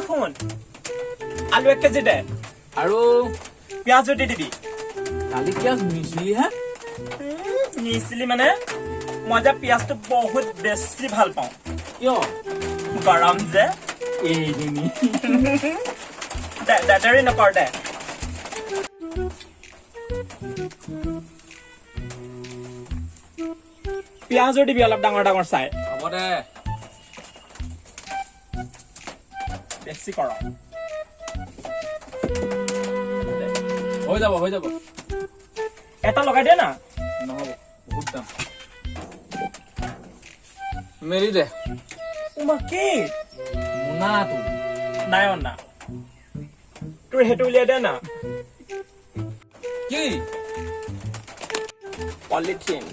শুন আলু 1 কেজি দে আৰু পিয়াজ দি দিবি কালি পিয়াজ মিছলি হে মিছলি মানে মই যে পিয়াজটো বহুত বেছি ভাল পাওঁ কিয় গৰম যে এইজনী দেৰি নকৰ দে পিয়াজো দিবি অলপ ডাঙৰ ডাঙৰ চাই হ'ব দে বেছি কৰ হৈ যাব এটা লগাই দে না নহ'ব বহুত দাম মেলি দে উমা কি মোনাটো নাই অনা তোৰ সেইটো উলিয়াই দে না কি পলিথিন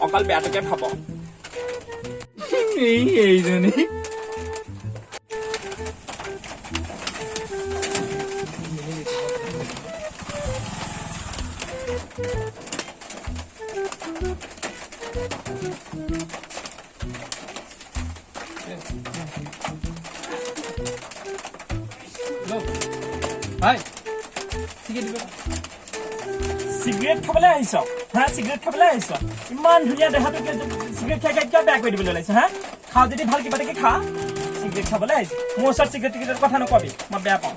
অকল বেয়াটোকে ভাব এইজনী ভাই চিগাৰেট খাবলৈ আহিছ হা চিগাৰেট খাবলৈ আহিছ ইমান ধুনীয়া দেহাটো চিগাৰেট খাই খাই কিয় বেয়া কৰি দিবলৈ লাগিছে হা খাওঁ যদি ভাল কিবা এটাকে খা চিগাৰেট খাবলৈ আহিছ মোৰ ওচৰত চিগাৰেট কথা নকবি মই বেয়া পাওঁ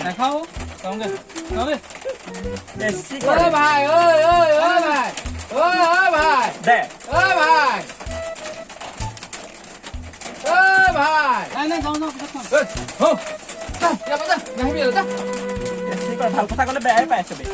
নাখাও খাওঁগে বেছি ভাই দে বেছি ভাল কথা ক'লে বেয়াই পাই চবেই